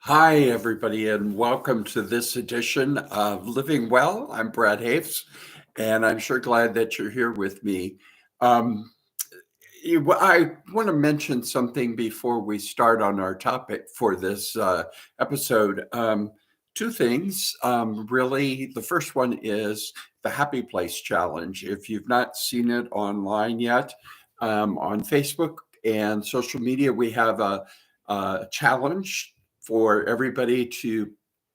Hi, everybody, and welcome to this edition of Living Well. I'm Brad Haves, and I'm sure glad that you're here with me. Um, I want to mention something before we start on our topic for this episode. Two things, really. The first one is the Happy Place Challenge. If you've not seen it online yet, on Facebook and social media, we have a challenge for everybody to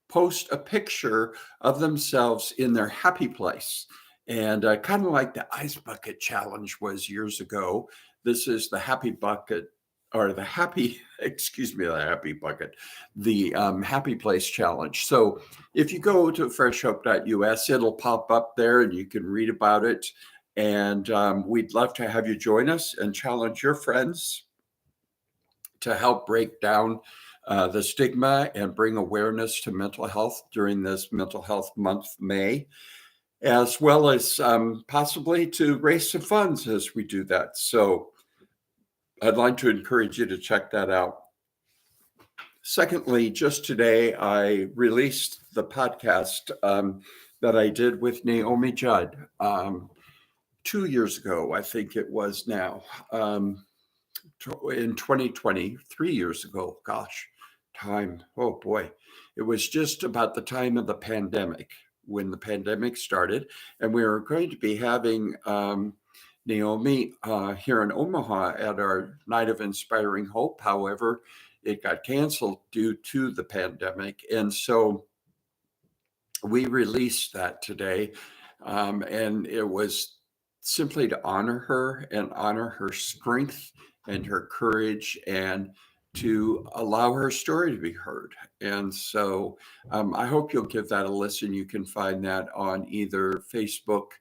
post a picture of themselves in their happy place. And kind of like the ice bucket challenge was years ago, this is the happy bucket or the happy, excuse me, the happy bucket, the happy place challenge. So if you go to freshhope.us, it'll pop up there and you can read about it. And we'd love to have you join us and challenge your friends to help break down the stigma and bring awareness to mental health during this Mental Health Month, May, as well as possibly to raise some funds as we do that. So I'd like to encourage you to check that out. Secondly, just today, I released the podcast that I did with Naomi Judd 2 years ago, I think it was now. In 2020, 3 years ago. Gosh, time. Oh boy. It was just about the time of the pandemic when the pandemic started. And we were going to be having Naomi here in Omaha at our Night of Inspiring Hope. However, it got canceled due to the pandemic. And so we released that today. And it was simply to honor her and honor her strength and her courage and to allow her story to be heard. And so I hope you'll give that a listen. You can find that on either Facebook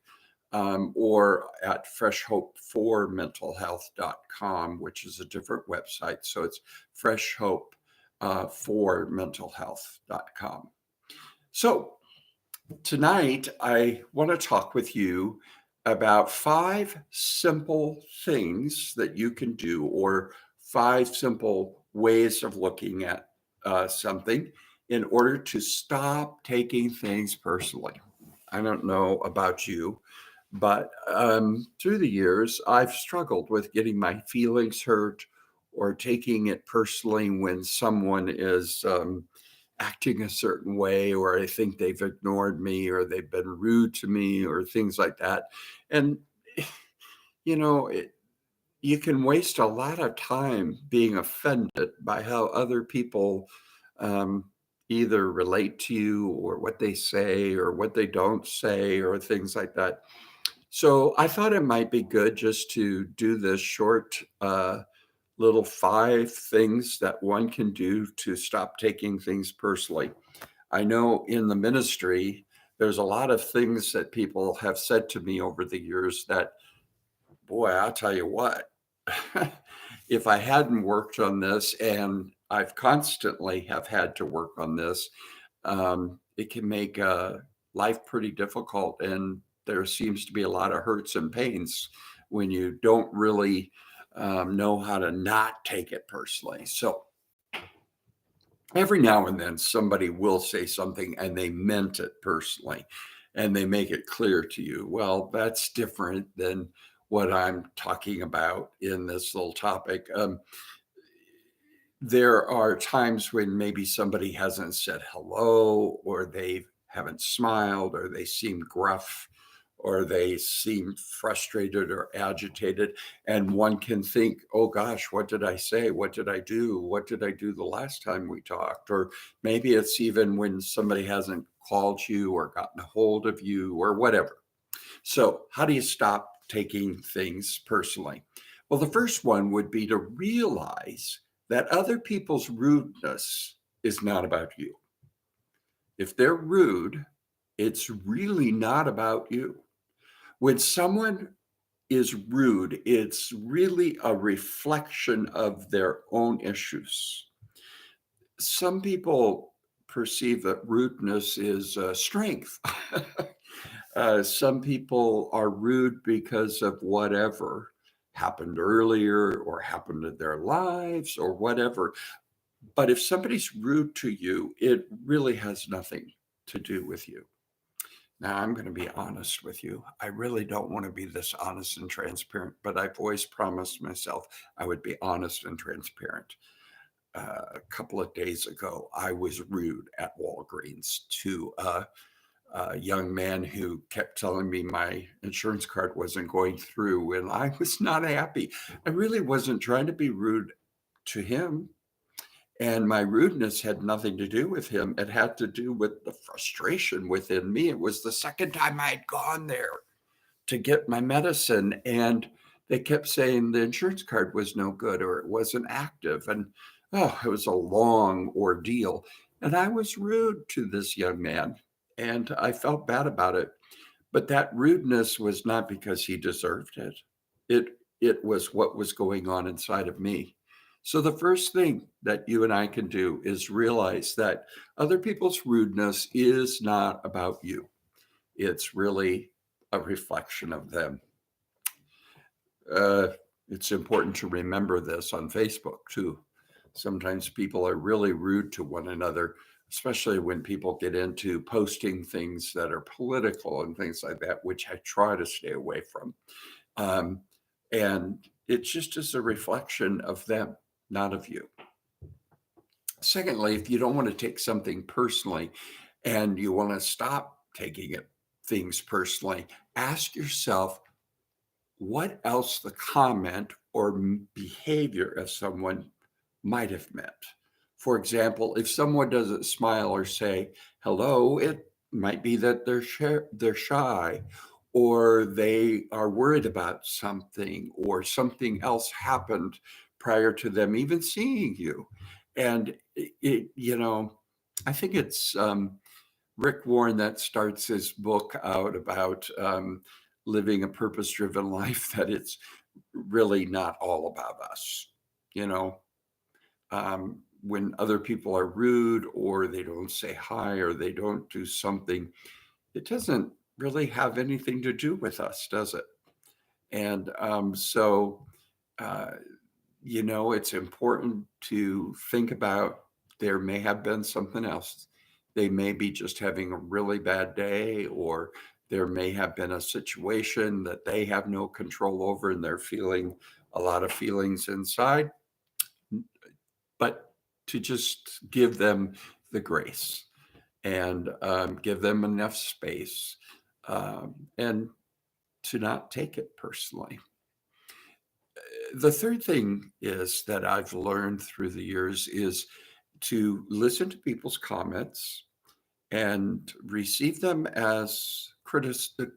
or at freshhope4mentalhealth.com, which is a different website. So it's freshhope4mentalhealth.com. So tonight, I want to talk with you about 5 simple things that you can do, or 5 simple ways of looking at something in order to stop taking things personally. I don't know about you, but through the years, I've struggled with getting my feelings hurt or taking it personally when someone is acting a certain way, or I think they've ignored me, or they've been rude to me, or things like that. And, you know, you can waste a lot of time being offended by how other people um, either relate to you, or what they say, or what they don't say, or things like that. So I thought it might be good just to do this short little 5 things that one can do to stop taking things personally. I know in the ministry, there's a lot of things that people have said to me over the years that, boy, I'll tell you what, if I hadn't worked on this, and I've constantly have had to work on this, it can make life pretty difficult. And there seems to be a lot of hurts and pains when you don't really know how to not take it personally. So every now and then somebody will say something and they meant it personally and they make it clear to you. Well, that's different than what I'm talking about in this little topic. There are times when maybe somebody hasn't said hello, or they haven't smiled, or they seem gruff, or they seem frustrated or agitated. And one can think, oh gosh, what did I say? What did I do? What did I do the last time we talked? Or maybe it's even when somebody hasn't called you or gotten a hold of you or whatever. So, how do you stop taking things personally? Well, the first one would be to realize that other people's rudeness is not about you. If they're rude, it's really not about you. When someone is rude, it's really a reflection of their own issues. Some people perceive that rudeness is strength. Some people are rude because of whatever happened earlier or happened in their lives or whatever. But if somebody's rude to you, it really has nothing to do with you. Now, I'm going to be honest with you. I really don't want to be this honest and transparent, but I've always promised myself I would be honest and transparent. A couple of days ago, I was rude at Walgreens to a young man who kept telling me my insurance card wasn't going through, and I was not happy. I really wasn't trying to be rude to him. And my rudeness had nothing to do with him. It had to do with the frustration within me. It was the second time I had gone there to get my medicine, and they kept saying the insurance card was no good or it wasn't active. And oh, it was a long ordeal. And I was rude to this young man, and I felt bad about it. But that rudeness was not because he deserved it. It was what was going on inside of me. So the first thing that you and I can do is realize that other people's rudeness is not about you. It's really a reflection of them. Uh, it's important to remember this on Facebook too. Sometimes people are really rude to one another, especially when people get into posting things that are political and things like that, which I try to stay away from. Um, and it just is a reflection of them, not of you. Secondly, if you don't want to take something personally and you want to stop taking things personally, ask yourself what else the comment or behavior of someone might have meant. For example, if someone doesn't smile or say hello, it might be that they're shy, or they are worried about something, or something else happened prior to them even seeing you. And I think it's Rick Warren that starts his book out about living a purpose driven life, that it's really not all about us. You know, when other people are rude or they don't say hi or they don't do something, it doesn't really have anything to do with us, does it? And uh, it's important to think about there may have been something else. They may be just having a really bad day, or there may have been a situation that they have no control over and they're feeling a lot of feelings inside. But to just give them the grace and give them enough space, and to not take it personally. The third thing is that I've learned through the years is to listen to people's comments and receive them as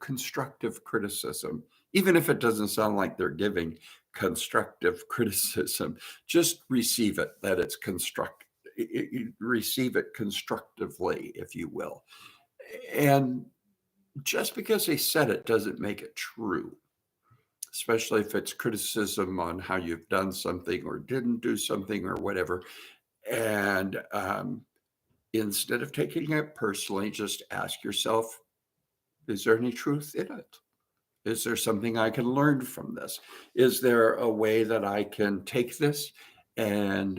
constructive criticism, even if it doesn't sound like they're giving constructive criticism. Just receive it, that it's constructive. Receive it constructively, if you will. And just because they said it doesn't make it true, especially if it's criticism on how you've done something or didn't do something or whatever. And instead of taking it personally, just ask yourself, is there any truth in it? Is there something I can learn from this? Is there a way that I can take this and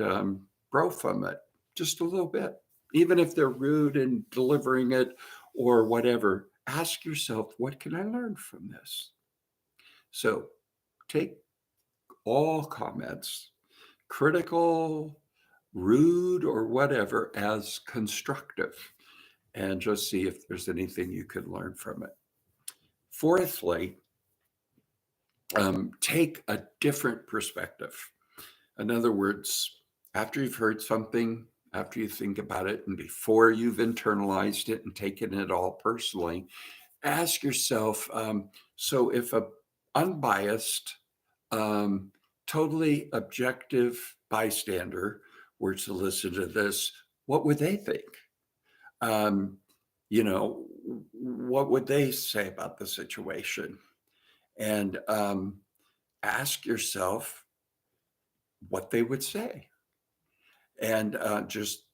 grow from it just a little bit? Even if they're rude in delivering it or whatever, ask yourself, what can I learn from this? So take all comments, critical, rude, or whatever, as constructive, and just see if there's anything you could learn from it. Fourthly, take a different perspective. In other words, after you've heard something, after you think about it, and before you've internalized it and taken it all personally, ask yourself, so if a unbiased, um, totally objective bystander were to listen to this, what would they think? Um, what would they say about the situation? And ask yourself what they would say. And just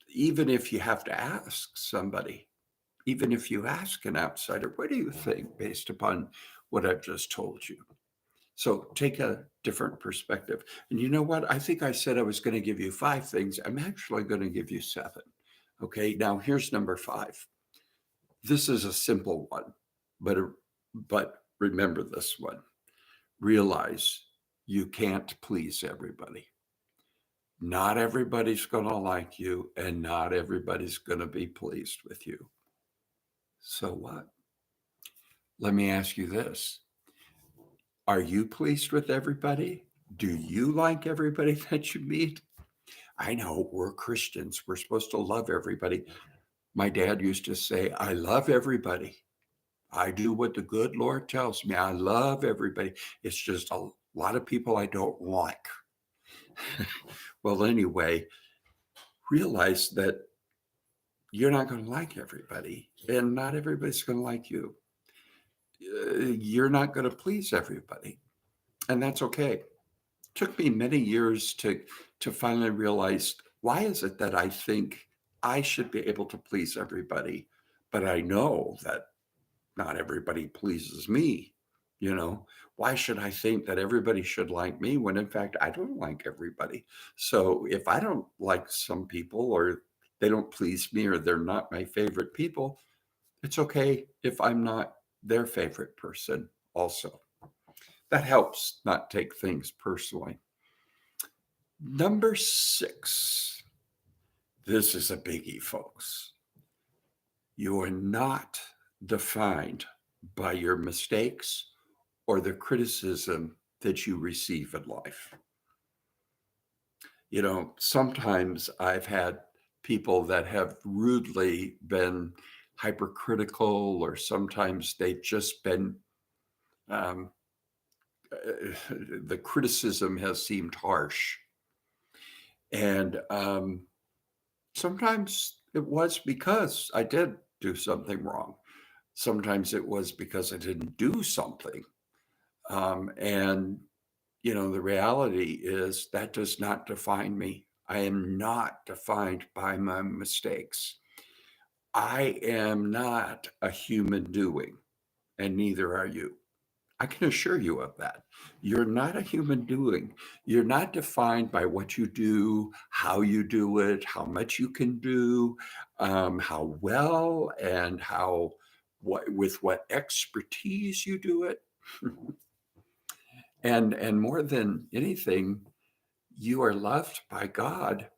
even if you have to ask somebody, even if you ask an outsider, what do you think based upon what I've just told you? So take a different perspective. And you know what? I think I said I was going to give you 5 things. I'm actually going to give you 7. Okay. Now here's number 5. This is a simple one, but remember this one. Realize you can't please everybody. Not everybody's going to like you, and not everybody's going to be pleased with you. So what? Let me ask you this. Are you pleased with everybody? Do you like everybody that you meet? I know we're Christians. We're supposed to love everybody. My dad used to say, I love everybody. I do what the good Lord tells me. I love everybody. It's just a lot of people I don't like. Well, anyway, realize that you're not going to like everybody, and not everybody's going to like you. You're not going to please everybody, and that's okay. Took me many years to finally realize, why is it that I think I should be able to please everybody, but I know that not everybody pleases me. You know, why should I think that everybody should like me when in fact I don't like everybody? So if I don't like some people, or they don't please me, or they're not my favorite people, it's okay if I'm not their favorite person also. That helps not take things personally. Number 6. This is a biggie, folks. You are not defined by your mistakes or the criticism that you receive in life. You know, sometimes I've had people that have rudely been hypercritical, or sometimes they've just been, um, the criticism has seemed harsh. And sometimes it was because I did do something wrong. Sometimes it was because I didn't do something. And, you know, the reality is that does not define me. I am not defined by my mistakes. I am not a human doing, and neither are you. I can assure you of that. You're not a human doing. You're not defined by what you do, how you do it, how much you can do, how well, and how with what expertise you do it. And more than anything, you are loved by God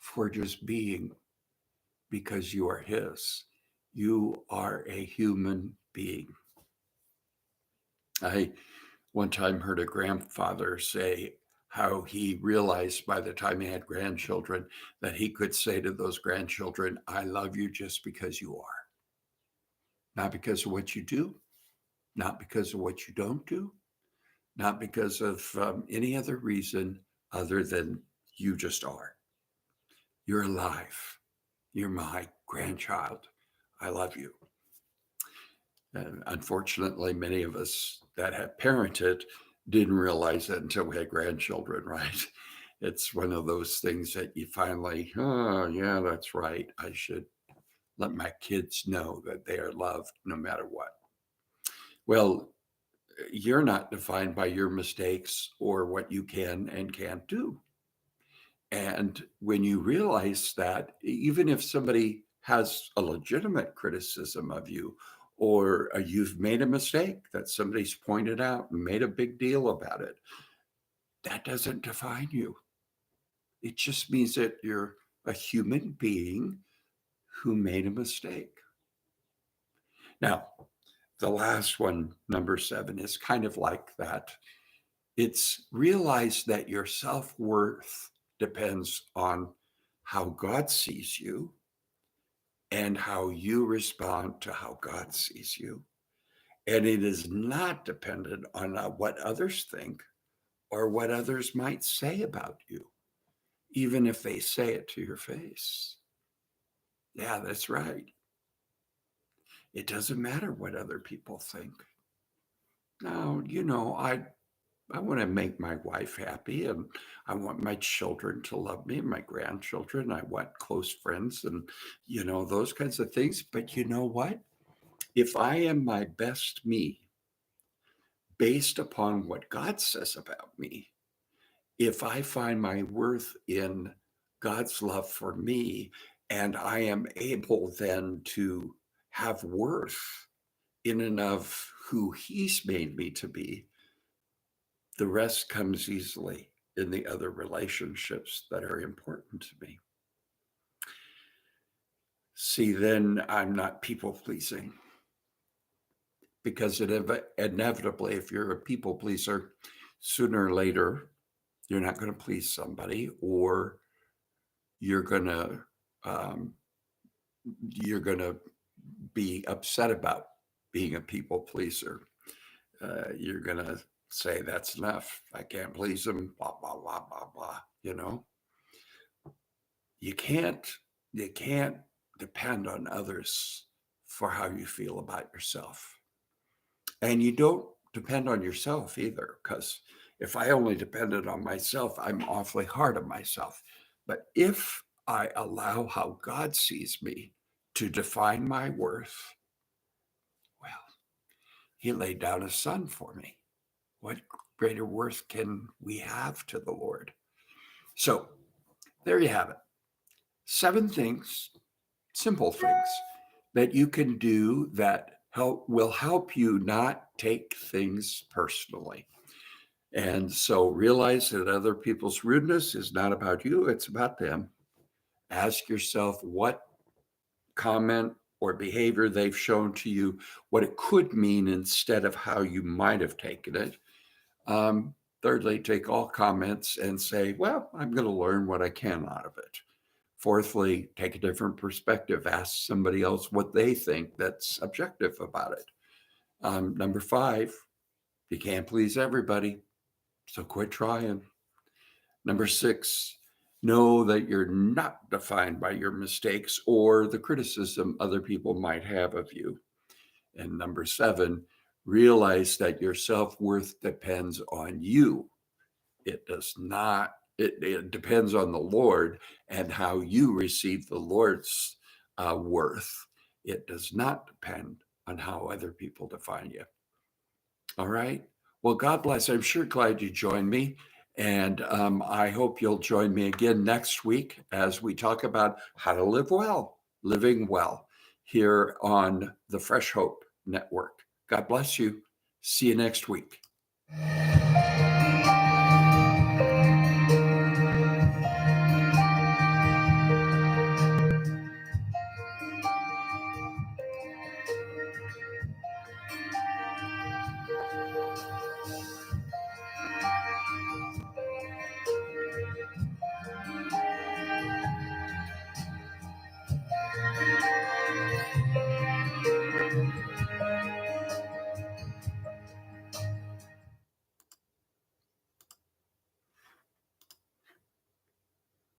for just being, because you are His. You are a human being. I one time heard a grandfather say how he realized by the time he had grandchildren that he could say to those grandchildren, I love you just because you are. Not because of what you do, not because of what you don't do, not because of any other reason other than you just are. You're alive. You're my grandchild. I love you. And unfortunately, many of us that have parented didn't realize that until we had grandchildren, right? It's one of those things that you finally, oh, yeah, that's right. I should let my kids know that they are loved no matter what. Well, you're not defined by your mistakes or what you can and can't do. And when you realize that, even if somebody has a legitimate criticism of you, or you've made a mistake that somebody's pointed out and made a big deal about it, that doesn't define you. It just means that you're a human being who made a mistake. Now, the last one, number 7, is kind of like that. It's realize that your self-worth depends on how God sees you and how you respond to how God sees you. And it is not dependent on what others think or what others might say about you, even if they say it to your face. Yeah, that's right. It doesn't matter what other people think. Now, you know, I want to make my wife happy, and I want my children to love me, and my grandchildren. I want close friends, and, you know, those kinds of things. But you know what? If I am my best me, based upon what God says about me. If I find my worth in God's love for me, and I am able then to have worth in and of who He's made me to be, the rest comes easily in the other relationships that are important to me. See, then I'm not people pleasing, because inevitably, if you're a people pleaser, sooner or later, you're not going to please somebody, or you're going to um, be upset about being a people pleaser. You're going to say, that's enough. I can't please them, blah, blah, blah, blah, blah. You can't depend on others for how you feel about yourself. And you don't depend on yourself either, because if I only depended on myself, I'm awfully hard on myself. But if I allow how God sees me to define my worth, well, He laid down His Son for me. What greater worth can we have to the Lord? So there you have it. 7 things, simple things that you can do that will help you not take things personally. And so realize that other people's rudeness is not about you, it's about them. Ask yourself what comment or behavior they've shown to you, what it could mean instead of how you might have taken it. Thirdly, take all comments and say, well, I'm going to learn what I can out of it. Fourthly, take a different perspective. Ask somebody else what they think that's objective about it. Number 5, you can't please everybody, so quit trying. Number 6, know that you're not defined by your mistakes or the criticism other people might have of you. And number 7, realize that your self-worth depends on you. It does not, it depends on the Lord and how you receive the Lord's worth. It does not depend on how other people define you. All right. Well, God bless. I'm sure glad you joined me. And I hope you'll join me again next week as we talk about how to live well, living well, here on the Fresh Hope Network. God bless you. See you next week.